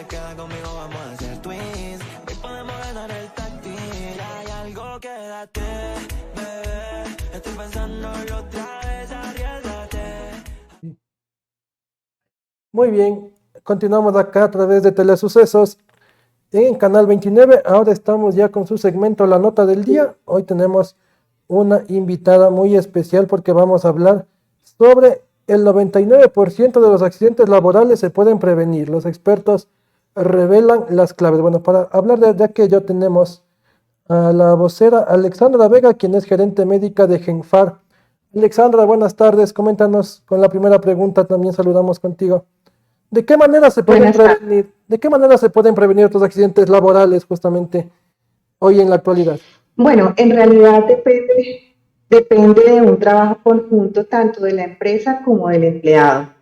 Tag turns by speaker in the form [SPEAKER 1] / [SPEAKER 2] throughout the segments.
[SPEAKER 1] queda conmigo, vamos a hacer twins. Hoy podemos ganar el táctil. Hay algo que date, bebé. Estoy pensándolo otra vez, arriesgate.
[SPEAKER 2] Muy bien, continuamos acá a través de Telesucesos en Canal 29. Ahora estamos ya con su segmento La Nota del Día. Hoy tenemos una invitada muy especial porque vamos a hablar sobre el 99% de los accidentes laborales se pueden prevenir. Los expertos revelan las claves. Bueno, para hablar de aquello tenemos a la vocera Alexandra Vega, quien es gerente médica de Genfar. Alexandra, buenas tardes. Coméntanos con la primera pregunta, también saludamos contigo. ¿De qué manera se pueden
[SPEAKER 3] Buenas tardes.
[SPEAKER 2] prevenir? ¿De qué manera se pueden prevenir estos accidentes laborales justamente hoy en la actualidad?
[SPEAKER 3] Bueno, en realidad depende de un trabajo conjunto tanto de la empresa como del empleado.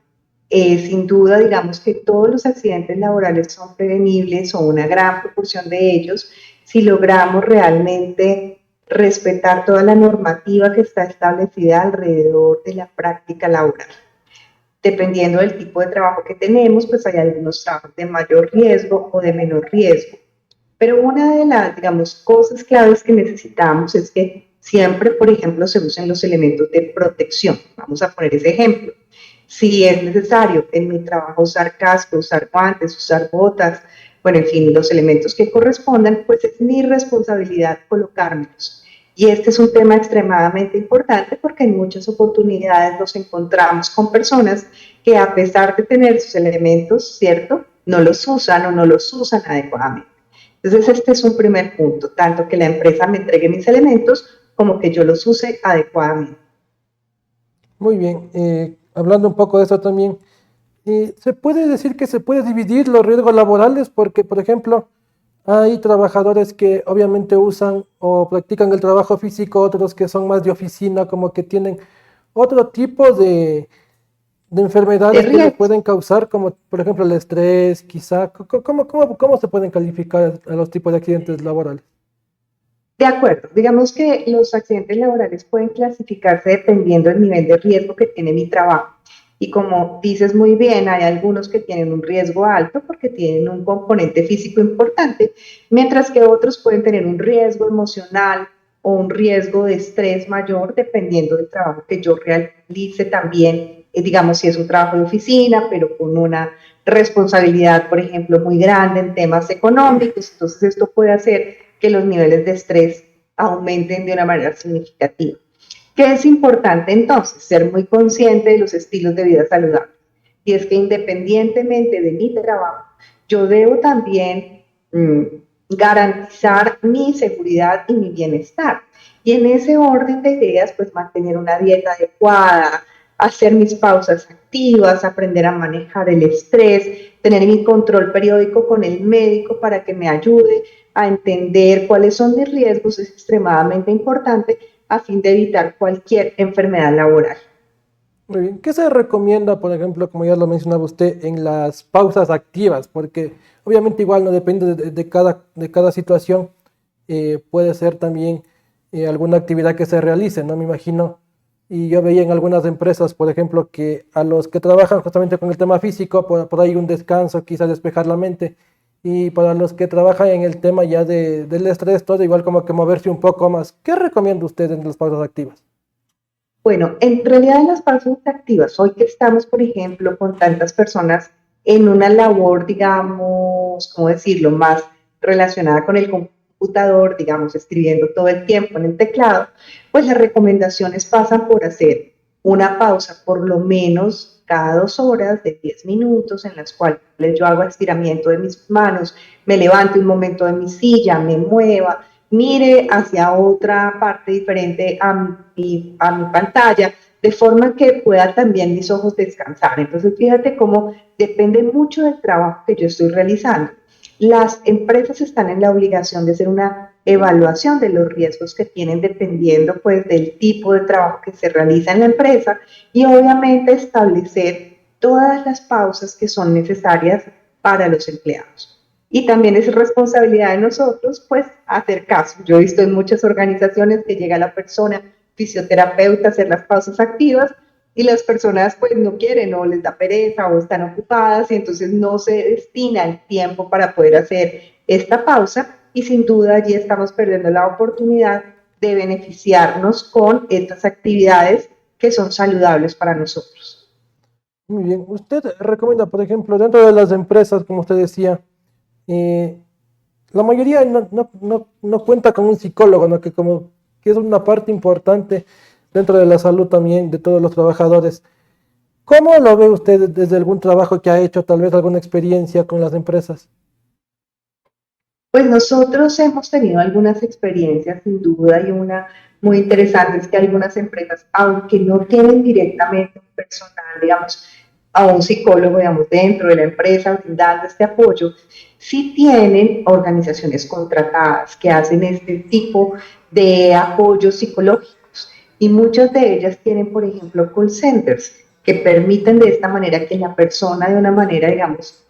[SPEAKER 3] Sin duda, digamos que todos los accidentes laborales son prevenibles o una gran proporción de ellos si logramos realmente respetar toda la normativa que está establecida alrededor de la práctica laboral. Dependiendo del tipo de trabajo que tenemos, pues hay algunos trabajos de mayor riesgo o de menor riesgo. Pero una de las, digamos, cosas claves que necesitamos es que siempre, por ejemplo, se usen los elementos de protección. Vamos a poner ese ejemplo. Si es necesario en mi trabajo usar casco, usar guantes, usar botas, bueno, en fin, los elementos que correspondan, pues es mi responsabilidad colocármelos. Y este es un tema extremadamente importante porque en muchas oportunidades nos encontramos con personas que a pesar de tener sus elementos, ¿cierto?, no los usan o no los usan adecuadamente. Entonces, este es un primer punto, tanto que la empresa me entregue mis elementos como que yo los use adecuadamente.
[SPEAKER 2] Muy bien, hablando un poco de eso también, ¿se puede decir que se puede dividir los riesgos laborales? Porque, por ejemplo, hay trabajadores que obviamente usan o practican el trabajo físico, otros que son más de oficina, como que tienen otro tipo de
[SPEAKER 3] De
[SPEAKER 2] enfermedades que les
[SPEAKER 3] riesgo.
[SPEAKER 2] pueden causar, como por ejemplo el estrés, quizá. ¿Cómo se pueden calificar a los tipos de accidentes laborales?
[SPEAKER 3] De acuerdo, digamos que los accidentes laborales pueden clasificarse dependiendo del nivel de riesgo que tiene mi trabajo. Y como dices muy bien, hay algunos que tienen un riesgo alto porque tienen un componente físico importante, mientras que otros pueden tener un riesgo emocional o un riesgo de estrés mayor dependiendo del trabajo que yo realice también, digamos si es un trabajo de oficina, pero con una responsabilidad, por ejemplo, muy grande en temas económicos, entonces esto puede hacer que los niveles de estrés aumenten de una manera significativa. ¿Qué es importante entonces? Ser muy consciente de los estilos de vida saludables. Y es que independientemente de mi trabajo, yo debo también garantizar mi seguridad y mi bienestar. Y en ese orden de ideas, pues mantener una dieta adecuada, hacer mis pausas activas, aprender a manejar el estrés, tener mi control periódico con el médico para que me ayude a entender cuáles son mis riesgos es extremadamente importante a fin de evitar cualquier enfermedad laboral.
[SPEAKER 2] Muy bien. ¿Qué se recomienda, por ejemplo, como ya lo mencionaba usted, en las pausas activas? Porque obviamente igual no depende de cada situación. Puede ser también alguna actividad que se realice, ¿no? Me imagino. Y yo veía en algunas empresas, por ejemplo, que a los que trabajan justamente con el tema físico, por ahí un descanso, quizás despejar la mente. Y para los que trabajan en el tema ya del estrés, todo igual como que moverse un poco más. ¿Qué recomienda usted en las pausas activas?
[SPEAKER 3] Bueno, en realidad en las pausas activas, hoy que estamos, por ejemplo, con tantas personas en una labor, digamos, ¿cómo decirlo?, más relacionada con el computador, digamos, escribiendo todo el tiempo en el teclado, pues las recomendaciones pasan por hacer una pausa por lo menos cada 2 horas de 10 minutos en las cuales yo hago estiramiento de mis manos, me levanto un momento de mi silla, me mueva, mire hacia otra parte diferente a mi pantalla, de forma que pueda también mis ojos descansar. Entonces, fíjate cómo depende mucho del trabajo que yo estoy realizando. Las empresas están en la obligación de hacer una evaluación de los riesgos que tienen dependiendo pues del tipo de trabajo que se realiza en la empresa y obviamente establecer todas las pausas que son necesarias para los empleados. Y también es responsabilidad de nosotros, pues, hacer caso. Yo he visto en muchas organizaciones que llega la persona fisioterapeuta a hacer las pausas activas, y las personas pues no quieren o les da pereza o están ocupadas y entonces no se destina el tiempo para poder hacer esta pausa y sin duda allí estamos perdiendo la oportunidad de beneficiarnos con estas actividades que son saludables para nosotros.
[SPEAKER 2] Muy bien. ¿Usted recomienda, por ejemplo, dentro de las empresas, como usted decía, la mayoría no cuenta con un psicólogo, ¿no? Que es una parte importante dentro de la salud también de todos los trabajadores? ¿Cómo lo ve usted desde algún trabajo que ha hecho, tal vez alguna experiencia con las empresas?
[SPEAKER 3] Pues nosotros hemos tenido algunas experiencias sin duda y una muy interesante es que algunas empresas, aunque no tienen directamente un personal, digamos, a un psicólogo, digamos, dentro de la empresa brindando este apoyo, sí tienen organizaciones contratadas que hacen este tipo de apoyos psicológicos y muchas de ellas tienen, por ejemplo, call centers que permiten de esta manera que la persona de una manera, digamos,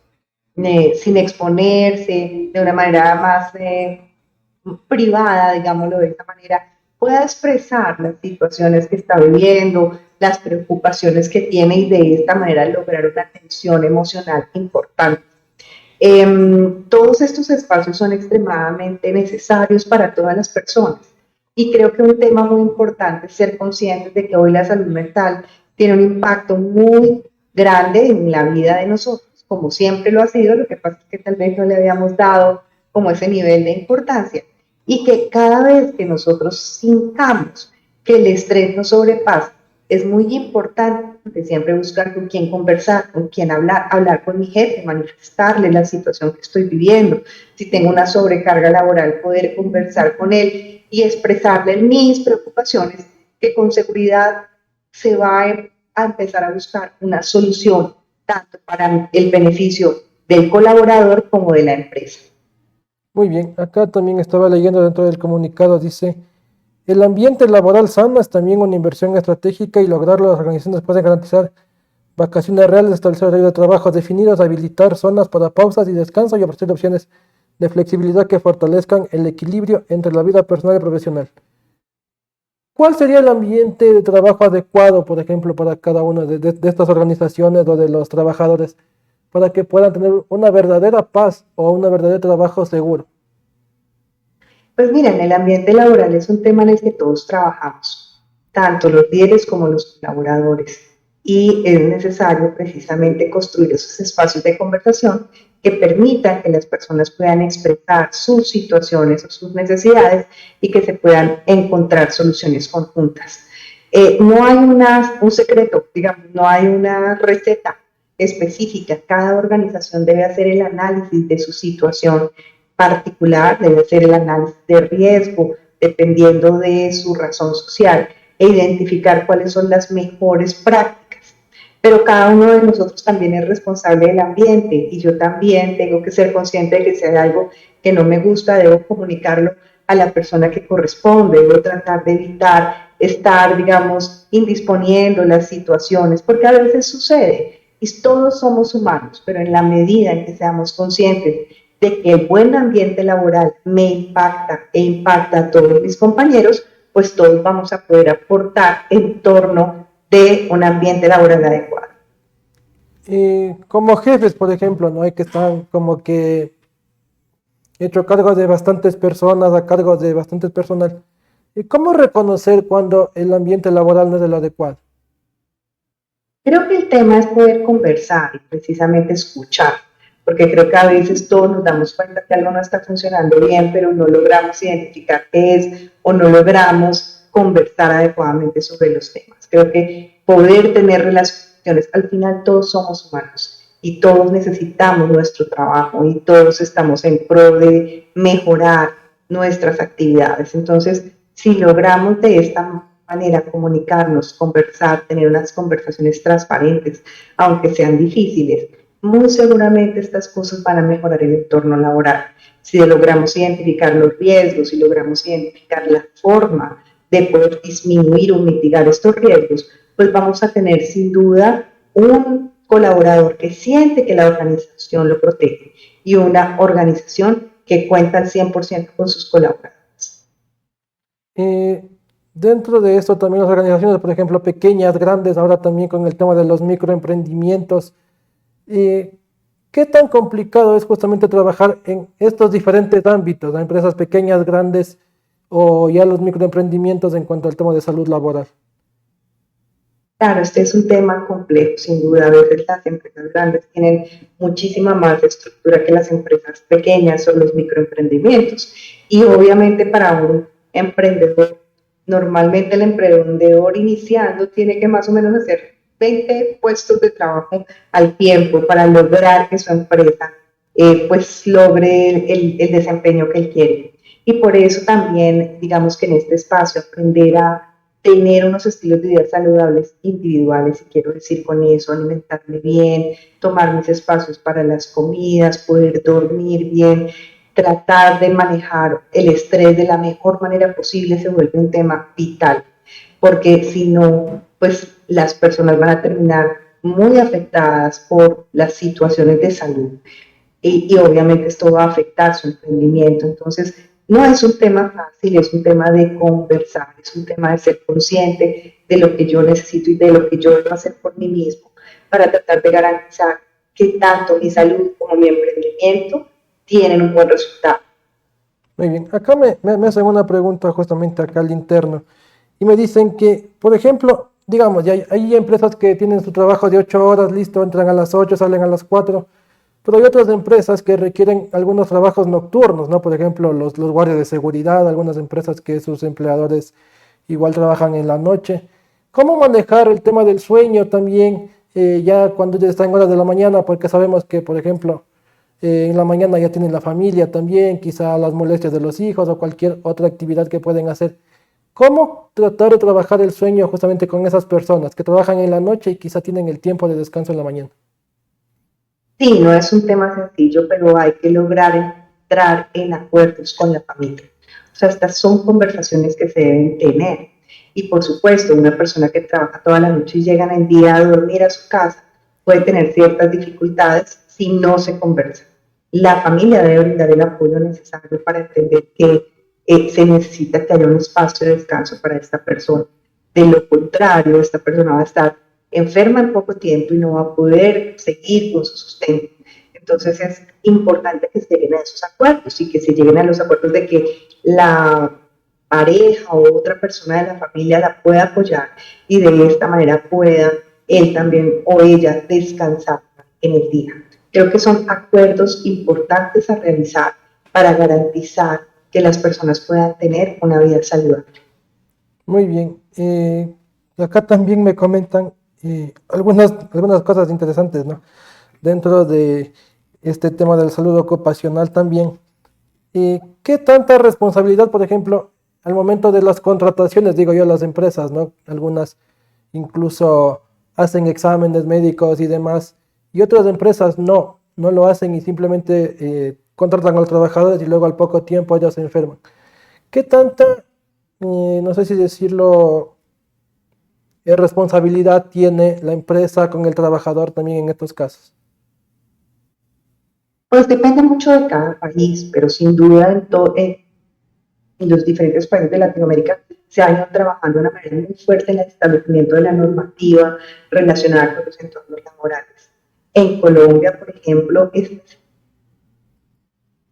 [SPEAKER 3] sin exponerse, de una manera más privada, digámoslo de esta manera, pueda expresar las situaciones que está viviendo, las preocupaciones que tiene y de esta manera lograr una atención emocional importante. Todos estos espacios son extremadamente necesarios para todas las personas y creo que un tema muy importante es ser conscientes de que hoy la salud mental tiene un impacto muy grande en la vida de nosotros, como siempre lo ha sido, lo que pasa es que tal vez no le habíamos dado como ese nivel de importancia y que cada vez que nosotros sintamos que el estrés nos sobrepasa, es muy importante siempre buscar con quién conversar, con quién hablar, hablar con mi jefe, manifestarle la situación que estoy viviendo. Si tengo una sobrecarga laboral, poder conversar con él y expresarle mis preocupaciones, que con seguridad se va a empezar a buscar una solución tanto para el beneficio del colaborador como de la empresa.
[SPEAKER 2] Muy bien, acá también estaba leyendo dentro del comunicado, dice, el ambiente laboral sano es también una inversión estratégica y lograrlo las organizaciones pueden garantizar vacaciones reales, establecer horarios de trabajo definidos, habilitar zonas para pausas y descanso y ofrecer opciones de flexibilidad que fortalezcan el equilibrio entre la vida personal y profesional. ¿Cuál sería el ambiente de trabajo adecuado, por ejemplo, para cada una de estas organizaciones o de los trabajadores, para que puedan tener una verdadera paz o un verdadero trabajo seguro?
[SPEAKER 3] Pues miren, el ambiente laboral es un tema en el que todos trabajamos, tanto los líderes como los colaboradores, y es necesario precisamente construir esos espacios de conversación que permitan que las personas puedan expresar sus situaciones o sus necesidades y que se puedan encontrar soluciones conjuntas. No hay un secreto, digamos, no hay una receta específica. Cada organización debe hacer el análisis de su situación particular, debe hacer el análisis de riesgo dependiendo de su razón social e identificar cuáles son las mejores prácticas. Pero cada uno de nosotros también es responsable del ambiente y yo también tengo que ser consciente de que si hay algo que no me gusta, debo comunicarlo a la persona que corresponde, debo tratar de evitar estar, digamos, indisponiendo las situaciones, porque a veces sucede y todos somos humanos, pero en la medida en que seamos conscientes de que el buen ambiente laboral me impacta e impacta a todos mis compañeros, pues todos vamos a poder aportar en torno de un ambiente laboral adecuado.
[SPEAKER 2] Como jefes, por ejemplo, ¿no? Hay que estar como que hecho cargo de bastantes personas, a cargo de bastantes personal. ¿Y cómo reconocer cuando el ambiente laboral no es el adecuado?
[SPEAKER 3] Creo que el tema es poder conversar y precisamente escuchar, porque creo que a veces todos nos damos cuenta que algo no está funcionando bien, pero no logramos identificar qué es o no logramos conversar adecuadamente sobre los temas. Creo que poder tener relaciones, al final todos somos humanos y todos necesitamos nuestro trabajo y todos estamos en pro de mejorar nuestras actividades. Entonces, si logramos de esta manera comunicarnos, conversar, tener unas conversaciones transparentes, aunque sean difíciles, muy seguramente estas cosas van a mejorar el entorno laboral. Si logramos identificar los riesgos, si logramos identificar la forma de poder disminuir o mitigar estos riesgos, pues vamos a tener sin duda un colaborador que siente que la organización lo protege y una organización que cuenta al 100% con sus colaboradores.
[SPEAKER 2] Eh, Dentro de esto también las organizaciones, por ejemplo, pequeñas, grandes, ahora también con el tema de los microemprendimientos, ¿qué tan complicado es justamente trabajar en estos diferentes ámbitos, las empresas pequeñas, grandes o ya los microemprendimientos en cuanto al tema de salud laboral?
[SPEAKER 3] Claro, este es un tema complejo, sin duda. A veces las empresas grandes tienen muchísima más estructura que las empresas pequeñas o los microemprendimientos. Y obviamente para un emprendedor, normalmente el emprendedor iniciando tiene que más o menos hacer 20 puestos de trabajo al tiempo para lograr que su empresa pues logre el desempeño que él quiere. Y por eso también, digamos que en este espacio, aprender a tener unos estilos de vida saludables individuales, y quiero decir con eso, alimentarme bien, tomar mis espacios para las comidas, poder dormir bien, tratar de manejar el estrés de la mejor manera posible, se vuelve un tema vital, porque si no, pues las personas van a terminar muy afectadas por las situaciones de salud y obviamente esto va a afectar su emprendimiento. Entonces, no es un tema fácil, es un tema de conversar, es un tema de ser consciente de lo que yo necesito y de lo que yo debo hacer por mí mismo para tratar de garantizar que tanto mi salud como mi emprendimiento tienen un buen resultado.
[SPEAKER 2] Muy bien, acá me hacen una pregunta justamente acá al interno y me dicen que, por ejemplo, digamos, ya hay empresas que tienen su trabajo de 8 horas, listo, entran a las 8, salen a las 4, pero hay otras empresas que requieren algunos trabajos nocturnos, ¿no? Por ejemplo, los guardias de seguridad, algunas empresas que sus empleadores igual trabajan en la noche. ¿Cómo manejar el tema del sueño también, ya cuando ya está en horas de la mañana? Porque sabemos que, por ejemplo, en la mañana ya tienen la familia también, quizá las molestias de los hijos o cualquier otra actividad que pueden hacer. ¿Cómo tratar de trabajar el sueño justamente con esas personas que trabajan en la noche y quizá tienen el tiempo de descanso en la mañana?
[SPEAKER 3] Sí, no es un tema sencillo, pero hay que lograr entrar en acuerdos con la familia. O sea, estas son conversaciones que se deben tener. Y por supuesto, una persona que trabaja toda la noche y llega en el día a dormir a su casa puede tener ciertas dificultades si no se conversa. La familia debe brindar el apoyo necesario para entender que se necesita que haya un espacio de descanso para esta persona. De lo contrario, esta persona va a estar enferma en poco tiempo y no va a poder seguir con su sustento. Entonces es importante que se lleguen a esos acuerdos y que se lleguen a los acuerdos de que la pareja o otra persona de la familia la pueda apoyar y de esta manera pueda él también o ella descansar en el día. Creo que son acuerdos importantes a realizar para garantizar que las personas puedan tener una vida saludable.
[SPEAKER 2] Muy bien. Acá también me comentan algunas cosas interesantes, ¿no? Dentro de este tema de la salud ocupacional también. ¿Qué tanta responsabilidad, por ejemplo, al momento de las contrataciones, digo yo, las empresas, ¿no? Algunas incluso hacen exámenes médicos y demás, y otras empresas no lo hacen y simplemente contratan a los trabajadores y luego al poco tiempo ellos se enferman. ¿Qué tanta, no sé si decirlo, responsabilidad tiene la empresa con el trabajador también en estos casos?
[SPEAKER 3] Pues depende mucho de cada país, pero sin duda en los diferentes países de Latinoamérica se ha ido trabajando de una manera muy fuerte en el establecimiento de la normativa relacionada con los entornos laborales. En Colombia, por ejemplo, es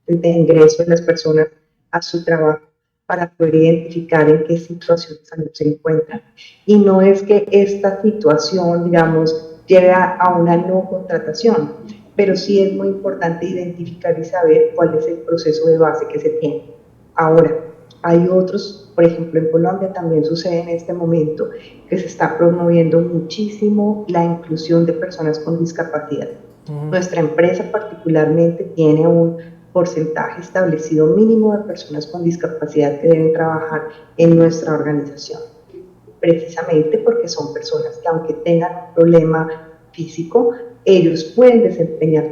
[SPEAKER 3] de ingreso de las personas a su trabajo para poder identificar en qué situación de salud se encuentran. Y no es que esta situación, digamos, lleve a una no contratación, pero sí es muy importante identificar y saber cuál es el proceso de base que se tiene. Ahora, hay otros, por ejemplo, en Colombia también sucede en este momento que se está promoviendo muchísimo la inclusión de personas con discapacidad. Nuestra empresa particularmente tiene un porcentaje establecido mínimo de personas con discapacidad que deben trabajar en nuestra organización, precisamente porque son personas que aunque tengan un problema físico, ellos pueden desempeñar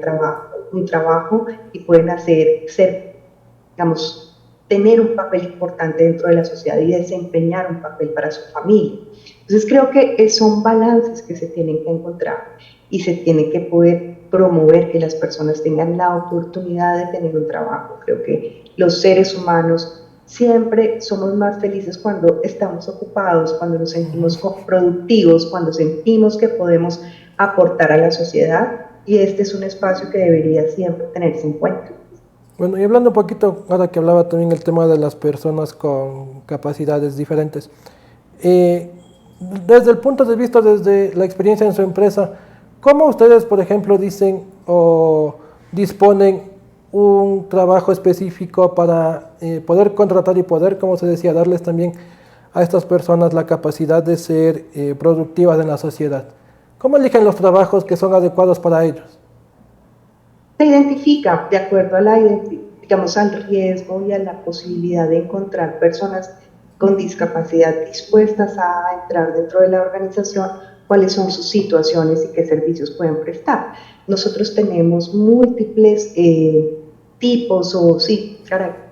[SPEAKER 3] un trabajo y pueden digamos, tener un papel importante dentro de la sociedad y desempeñar un papel para su familia. Entonces creo que son balances que se tienen que encontrar y se tiene que poder promover que las personas tengan la oportunidad de tener un trabajo. Creo que los seres humanos siempre somos más felices cuando estamos ocupados, cuando nos sentimos productivos, cuando sentimos que podemos aportar a la sociedad, y este es un espacio que debería siempre tenerse en cuenta.
[SPEAKER 2] Bueno, y hablando un poquito, ahora que hablaba también el tema de las personas con capacidades diferentes, eh, desde el punto de vista, desde la experiencia en su empresa, ¿cómo ustedes, por ejemplo, dicen o disponen un trabajo específico para poder contratar y poder, como se decía, darles también a estas personas la capacidad de ser productivas en la sociedad? ¿Cómo eligen los trabajos que son adecuados para ellos?
[SPEAKER 3] Se identifica de acuerdo a digamos, al riesgo y a la posibilidad de encontrar personas con discapacidad dispuestas a entrar dentro de la organización, cuáles son sus situaciones y qué servicios pueden prestar. Nosotros tenemos múltiples tipos o sí,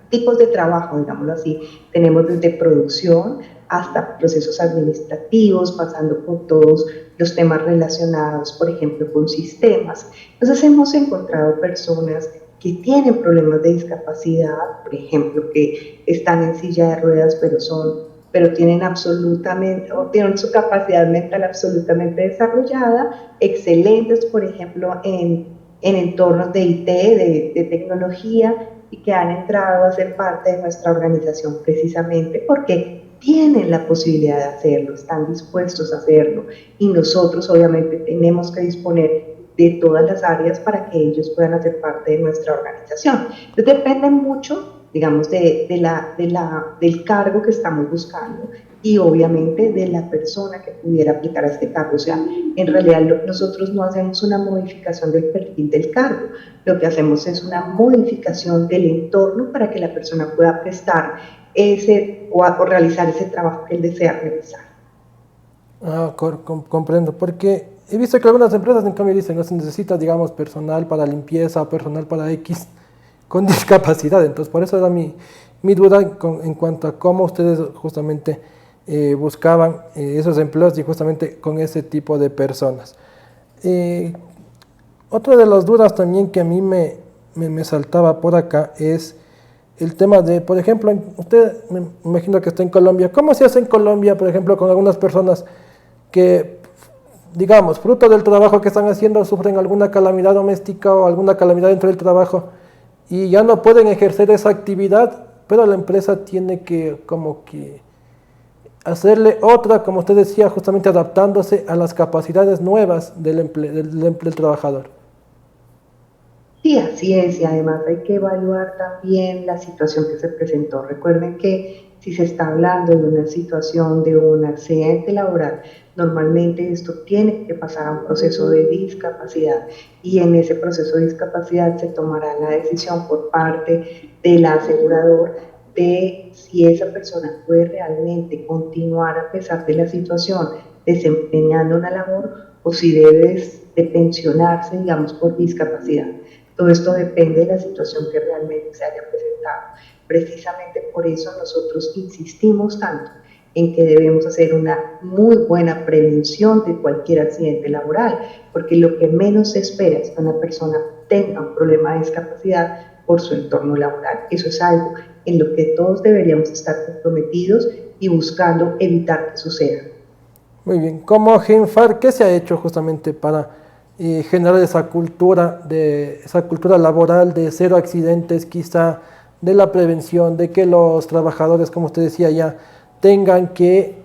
[SPEAKER 3] tipos de trabajo, digámoslo así. Tenemos desde producción hasta procesos administrativos, pasando por todos los temas relacionados, por ejemplo, con sistemas. Entonces hemos encontrado personas que tienen problemas de discapacidad, por ejemplo, que están en silla de ruedas, pero tienen absolutamente, o tienen su capacidad mental absolutamente desarrollada, excelentes, por ejemplo, en entornos de IT, de tecnología, y que han entrado a ser parte de nuestra organización precisamente porque tienen la posibilidad de hacerlo, están dispuestos a hacerlo, y nosotros obviamente tenemos que disponer de todas las áreas para que ellos puedan hacer parte de nuestra organización. Entonces depende mucho, digamos, del cargo que estamos buscando y obviamente de la persona que pudiera aplicar a este cargo. O sea, en realidad nosotros no hacemos una modificación del perfil del cargo, lo que hacemos es una modificación del entorno para que la persona pueda prestar o realizar ese trabajo que él desea realizar.
[SPEAKER 2] Comprendo, porque he visto que algunas empresas en cambio dicen, no se necesita, digamos, personal para limpieza o personal para X con discapacidad. Entonces, por eso era mi duda en cuanto a cómo ustedes justamente buscaban esos empleos y justamente con ese tipo de personas. Otra de las dudas también que a mí me saltaba por acá es el tema de, por ejemplo, usted me imagino que está en Colombia. ¿Cómo se hace en Colombia, por ejemplo, con algunas personas que, digamos, fruto del trabajo que están haciendo, sufren alguna calamidad doméstica o alguna calamidad dentro del trabajo y ya no pueden ejercer esa actividad, pero la empresa tiene que como que hacerle otra, como usted decía, justamente adaptándose a las capacidades nuevas del trabajador?
[SPEAKER 3] Sí, así es, y además hay que evaluar también la situación que se presentó. Recuerden que si se está hablando de una situación de un accidente laboral, normalmente esto tiene que pasar a un proceso de discapacidad, y en ese proceso de discapacidad se tomará la decisión por parte del asegurador de si esa persona puede realmente continuar a pesar de la situación desempeñando una labor o si debe de pensionarse, digamos, por discapacidad. Todo esto depende de la situación que realmente se haya presentado. Precisamente por eso nosotros insistimos tanto en que debemos hacer una muy buena prevención de cualquier accidente laboral, porque lo que menos se espera es que una persona tenga un problema de discapacidad por su entorno laboral. Eso es algo en lo que todos deberíamos estar comprometidos y buscando evitar que suceda.
[SPEAKER 2] Muy bien, como Genfar, ¿qué se ha hecho justamente para generar esa cultura laboral de cero accidentes, quizá de la prevención, de que los trabajadores, como usted decía ya, tengan que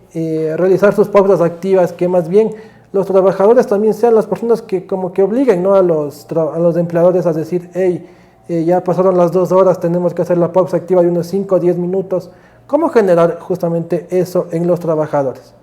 [SPEAKER 2] realizar sus pausas activas, que más bien los trabajadores también sean las personas que como que obliguen, ¿no?, a los empleadores a decir, hey, ya pasaron las 2 horas, tenemos que hacer la pausa activa de unos 5 o 10 minutos? ¿Cómo generar justamente eso en los trabajadores?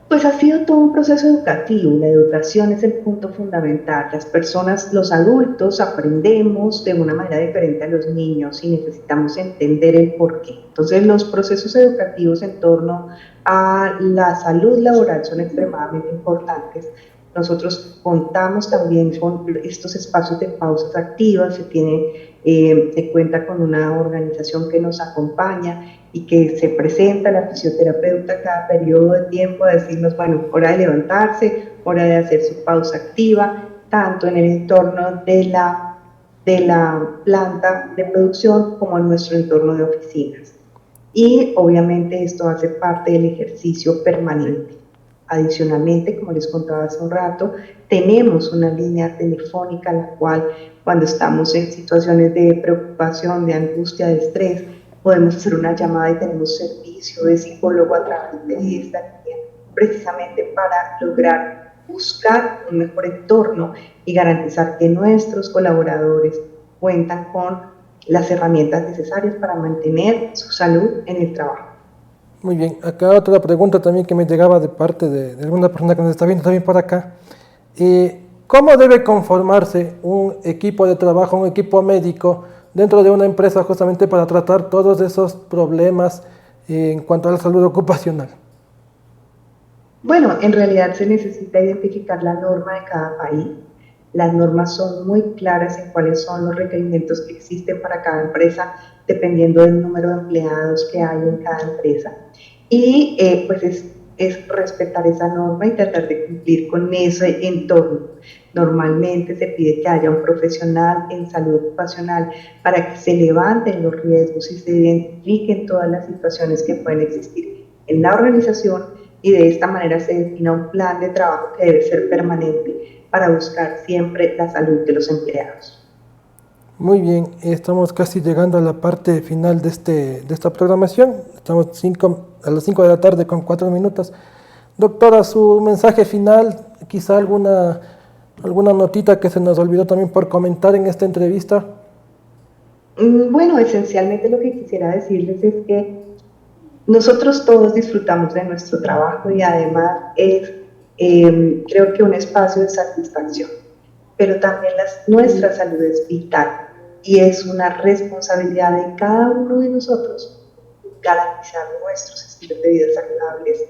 [SPEAKER 3] Pues ha sido todo un proceso educativo. La educación es el punto fundamental. Las personas, los adultos, aprendemos de una manera diferente a los niños y necesitamos entender el porqué. Entonces, los procesos educativos en torno a la salud laboral son extremadamente importantes. Nosotros contamos también con estos espacios de pausas activas, se cuenta con una organización que nos acompaña y que se presenta la fisioterapeuta cada periodo de tiempo a decirnos, bueno, hora de levantarse, hora de hacer su pausa activa, tanto en el entorno de la planta de producción como en nuestro entorno de oficinas. y obviamente esto hace parte del ejercicio permanente. Adicionalmente, como les contaba hace un rato, tenemos una línea telefónica la cual cuando estamos en situaciones de preocupación, de angustia, de estrés, podemos hacer una llamada y tenemos servicio de psicólogo a través de esta línea, precisamente para lograr buscar un mejor entorno y garantizar que nuestros colaboradores cuentan con las herramientas necesarias para mantener su salud en el trabajo.
[SPEAKER 2] Muy bien, acá otra pregunta también que me llegaba de parte de alguna persona que nos está viendo también por acá. ¿Cómo debe conformarse un equipo de trabajo, un equipo médico dentro de una empresa justamente para tratar todos esos problemas en cuanto a la salud ocupacional?
[SPEAKER 3] Bueno, en realidad se necesita identificar la norma de cada país. Las normas son muy claras en cuáles son los requerimientos que existen para cada empresa, dependiendo del número de empleados que hay en cada empresa. Y pues es respetar esa norma y tratar de cumplir con ese entorno. Normalmente se pide que haya un profesional en salud ocupacional para que se levanten los riesgos y se identifiquen todas las situaciones que pueden existir en la organización, y de esta manera se defina un plan de trabajo que debe ser permanente para buscar siempre la salud de los empleados.
[SPEAKER 2] Muy bien, estamos casi llegando a la parte final de esta programación. Estamos a las 5 de la tarde con 4 minutos. Doctora, su mensaje final, quizá alguna notita que se nos olvidó también por comentar en esta entrevista.
[SPEAKER 3] Bueno, esencialmente lo que quisiera decirles es que nosotros todos disfrutamos de nuestro trabajo y además es, creo que un espacio de satisfacción, pero también nuestra salud es vital y es una responsabilidad de cada uno de nosotros garantizar nuestros estilos de vida saludables.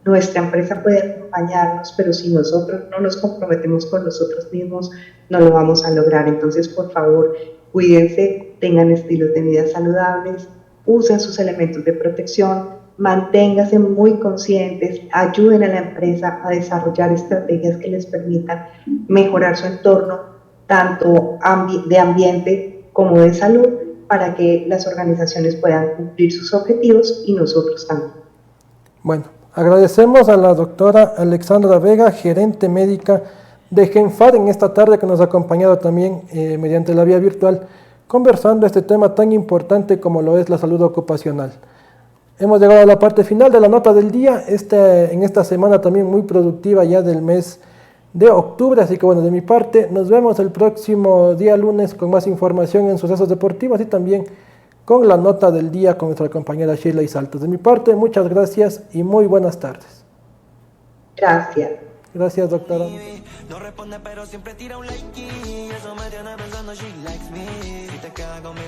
[SPEAKER 3] Nuestra empresa puede acompañarnos, pero si nosotros no nos comprometemos con nosotros mismos, no lo vamos a lograr. Entonces, por favor, cuídense, tengan estilos de vida saludables, usen sus elementos de protección, manténganse muy conscientes, ayuden a la empresa a desarrollar estrategias que les permitan mejorar su entorno, tanto de ambiente como de salud, para que las organizaciones puedan cumplir sus objetivos y nosotros también.
[SPEAKER 2] Bueno, agradecemos a la doctora Alexandra Vega, gerente médica de Genfar, en esta tarde que nos ha acompañado también mediante la vía virtual, conversando este tema tan importante como lo es la salud ocupacional. Hemos llegado a la parte final de la nota del día, en esta semana también muy productiva ya del mes de octubre, así que bueno, de mi parte, nos vemos el próximo día lunes con más información en sucesos deportivos y también con la nota del día con nuestra compañera Sheila Isaltos. De mi parte, muchas gracias y muy buenas tardes.
[SPEAKER 3] Gracias.
[SPEAKER 2] Gracias, doctora.
[SPEAKER 1] No responde, pero siempre tira un like y eso me tiene pensando she likes me. Si te quedas conmigo